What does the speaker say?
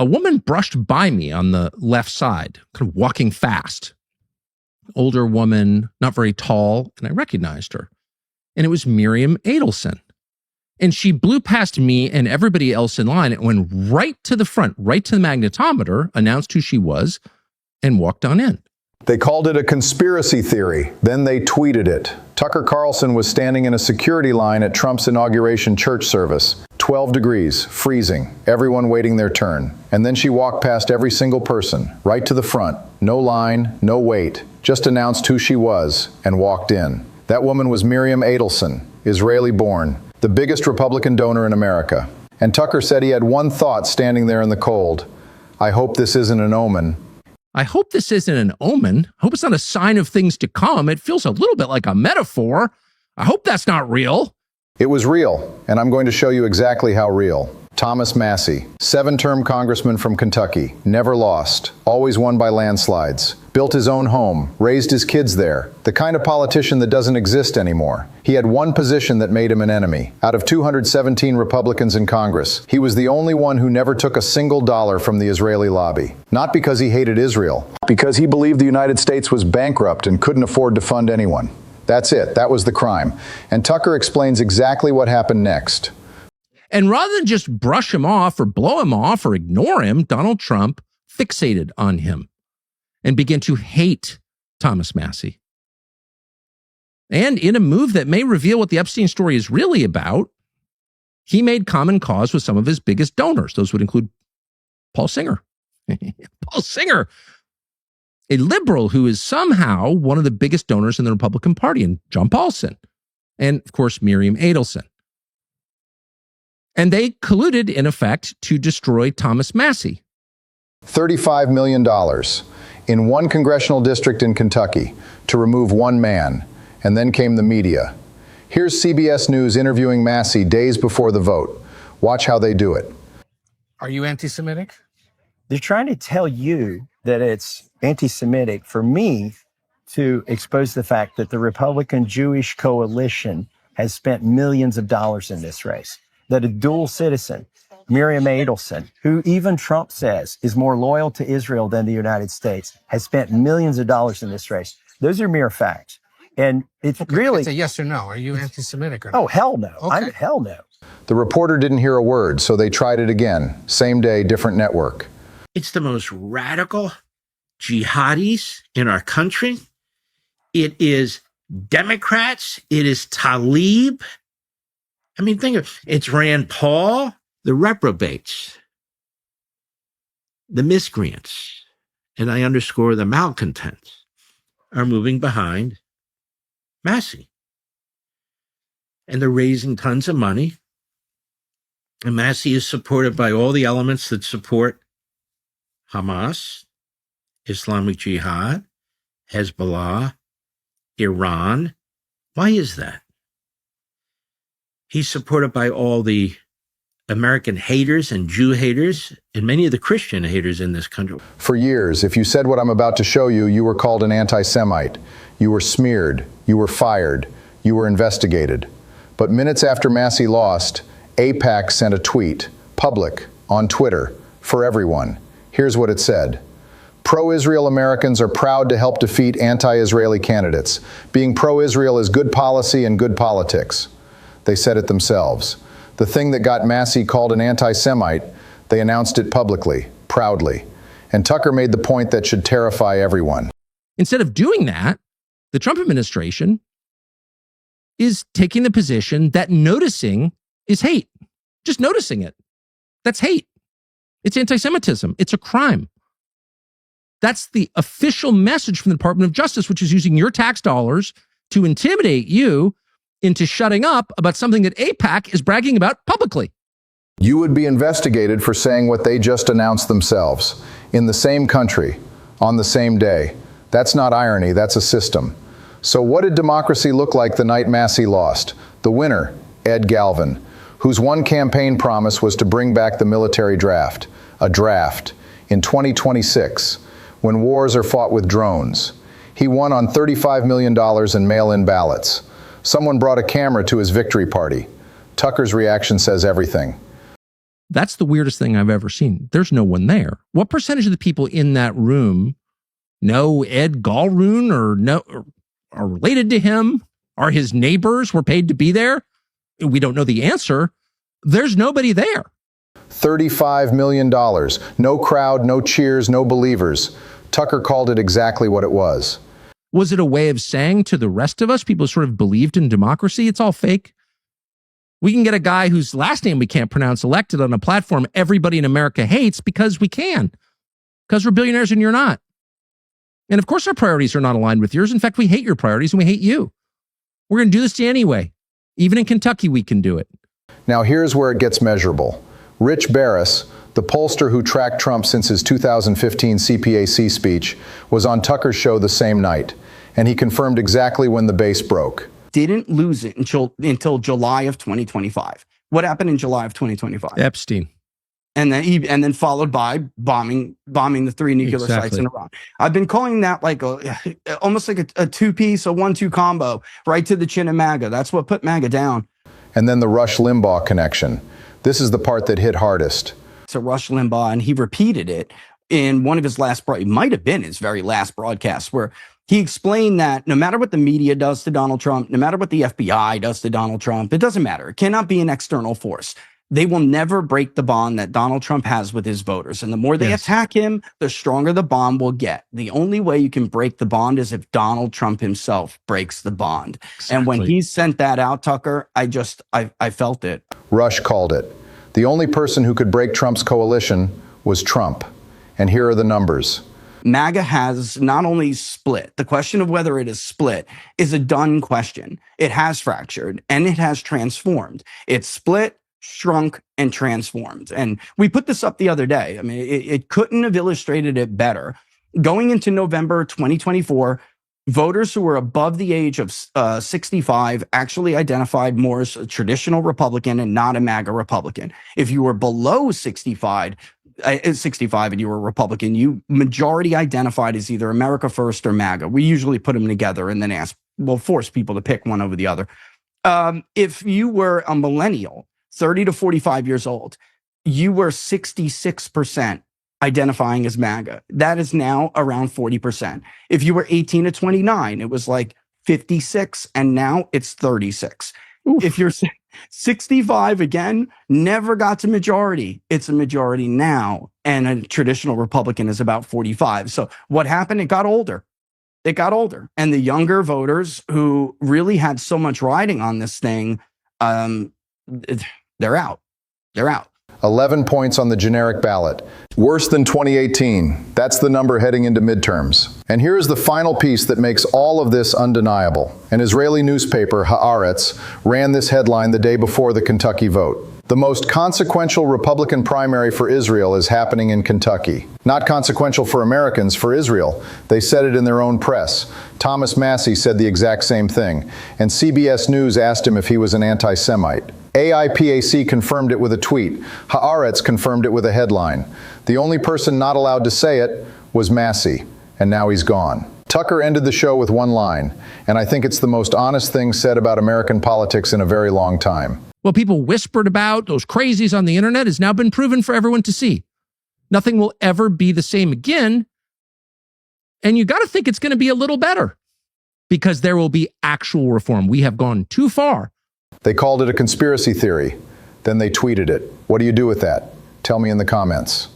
a woman brushed by me on the left side, kind of walking fast. Older woman, not very tall, and I recognized her. And it was Miriam Adelson. And she blew past me and everybody else in line and went right to the front, right to the magnetometer, announced who she was, and walked on in. They called it a conspiracy theory. Then they tweeted it. Tucker Carlson was standing in a security line at Trump's inauguration church service. 12 degrees, freezing, everyone waiting their turn. And then she walked past every single person, right to the front. No line, no wait, just announced who she was and walked in. That woman was Miriam Adelson, Israeli-born, the biggest Republican donor in America. And Tucker said he had one thought standing there in the cold. I hope this isn't an omen. I hope this isn't an omen. I hope it's not a sign of things to come. It feels a little bit like a metaphor. I hope that's not real. It was real, and I'm going to show you exactly how real. Thomas Massie, 7-term congressman from Kentucky, never lost, always won by landslides, built his own home, raised his kids there, the kind of politician that doesn't exist anymore. He had one position that made him an enemy. Out of 217 Republicans in Congress, he was the only one who never took a single dollar from the Israeli lobby. Not because he hated Israel, because he believed the United States was bankrupt and couldn't afford to fund anyone. That's it. That was the crime. And Tucker explains exactly what happened next. And rather than just brush him off or blow him off or ignore him, Donald Trump fixated on him and began to hate Thomas Massie. And in a move that may reveal what the Epstein story is really about, he made common cause with some of his biggest donors. Those would include Paul Singer. Paul Singer, a liberal who is somehow one of the biggest donors in the Republican Party, and John Paulson, and of course, Miriam Adelson. And they colluded, in effect, to destroy Thomas Massie. $35 million in one congressional district in Kentucky to remove one man, and then came the media. Here's CBS News interviewing Massie days before the vote. Watch how they do it. Are you anti-Semitic? They're trying to tell you that it's anti-Semitic for me to expose the fact that the Republican Jewish coalition has spent millions of dollars in this race. That a dual citizen, Miriam Adelson, who even Trump says is more loyal to Israel than the United States, has spent millions of dollars in this race. Those are mere facts. And it's really... It's a yes or no. Are you anti-Semitic or not? Oh, hell no. Okay. Hell no. The reporter didn't hear a word, so they tried it again. Same day, different network. It's the most radical jihadis in our country. It is Democrats. It is Tlaib. I mean, think of it. It's Rand Paul, the reprobates, the miscreants, and I underscore the malcontents, are moving behind Massie. And they're raising tons of money. And Massie is supported by all the elements that support Hamas, Islamic Jihad, Hezbollah, Iran. Why is that? He's supported by all the American haters and Jew haters and many of the Christian haters in this country. For years, if you said what I'm about to show you, you were called an anti-Semite. You were smeared. You were fired. You were investigated. But minutes after Massie lost, AIPAC sent a tweet, public, on Twitter, for everyone. Here's what it said. Pro-Israel Americans are proud to help defeat anti-Israeli candidates. Being pro-Israel is good policy and good politics. They said it themselves. The thing that got Massie called an anti-Semite, they announced it publicly, proudly. And Tucker made the point that should terrify everyone. Instead of doing that, the Trump administration is taking the position that noticing is hate. Just noticing it. That's hate. It's anti-Semitism. It's a crime. That's the official message from the Department of Justice, which is using your tax dollars to intimidate you into shutting up about something that AIPAC is bragging about publicly. You would be investigated for saying what they just announced themselves, in the same country, on the same day. That's not irony, that's a system. So what did democracy look like the night Massie lost? The winner, Ed Galvin, whose one campaign promise was to bring back the military draft, a draft, in 2026, when wars are fought with drones. He won on $35 million in mail-in ballots. Someone brought a camera to his victory party. Tucker's reaction says everything. That's the weirdest thing I've ever seen. There's no one there. What percentage of the people in that room know Ed Galroon or are related to him? Are his neighbors were paid to be there? We don't know the answer. There's nobody there. $35 million. No crowd, no cheers, no believers. Tucker called it exactly what it was. Was it a way of saying to the rest of us, people sort of believed in democracy, it's all fake? We can get a guy whose last name we can't pronounce elected on a platform everybody in America hates because we can. Because we're billionaires and you're not. And of course our priorities are not aligned with yours. In fact, we hate your priorities and we hate you. We're going to do this to you anyway. Even in Kentucky, we can do it. Now here's where it gets measurable. Rich Barris, the pollster who tracked Trump since his 2015 CPAC speech, was on Tucker's show the same night, and he confirmed exactly when the base broke. Didn't lose it until July of 2025. What happened in July of 2025? Epstein. And then followed by bombing the 3 nuclear sites in Iran. I've been calling that like almost like a two-piece, a 1-2 combo, right to the chin of MAGA. That's what put MAGA down. And then the Rush Limbaugh connection. This is the part that hit hardest. To Rush Limbaugh, and he repeated it in one of his it might have been his very last broadcast, where he explained that no matter what the media does to Donald Trump, no matter what the FBI does to Donald Trump, it doesn't matter. It cannot be an external force. They will never break the bond that Donald Trump has with his voters. And the more they attack him, the stronger the bond will get. The only way you can break the bond is if Donald Trump himself breaks the bond. Exactly. And when he sent that out, Tucker, I felt it. Rush called it. The only person who could break Trump's coalition was Trump. And here are the numbers. MAGA has not only split, the question of whether it is split is a done question. It has fractured and it has transformed. It's split, shrunk, and transformed. And we put this up the other day. I mean, it couldn't have illustrated it better. Going into November 2024, voters who were above the age of 65 actually identified more as a traditional Republican and not a MAGA Republican. If you were below 65 and you were a Republican, you majority identified as either America First or MAGA. We usually put them together and then force people to pick one over the other. If you were a millennial, 30 to 45 years old, you were 66% identifying as MAGA. That is now around 40%. If you were 18 to 29, it was like 56, and now it's 36. Oof. If you're 65, again, never got to majority. It's a majority now, and a traditional Republican is about 45. So what happened? It got older. It got older. And the younger voters who really had so much riding on this thing, they're out. They're out. 11 points on the generic ballot. Worse than 2018. That's the number heading into midterms. And here is the final piece that makes all of this undeniable. An Israeli newspaper, Haaretz, ran this headline the day before the Kentucky vote. The most consequential Republican primary for Israel is happening in Kentucky. Not consequential for Americans, for Israel. They said it in their own press. Thomas Massie said the exact same thing. And CBS News asked him if he was an anti-Semite. AIPAC confirmed it with a tweet. Haaretz confirmed it with a headline. The only person not allowed to say it was Massie, and now he's gone. Tucker ended the show with one line, and I think it's the most honest thing said about American politics in a very long time. What people whispered about, those crazies on the internet, has now been proven for everyone to see. Nothing will ever be the same again, and you got to think it's going to be a little better, because there will be actual reform. We have gone too far. They called it a conspiracy theory. Then they tweeted it. What do you do with that? Tell me in the comments.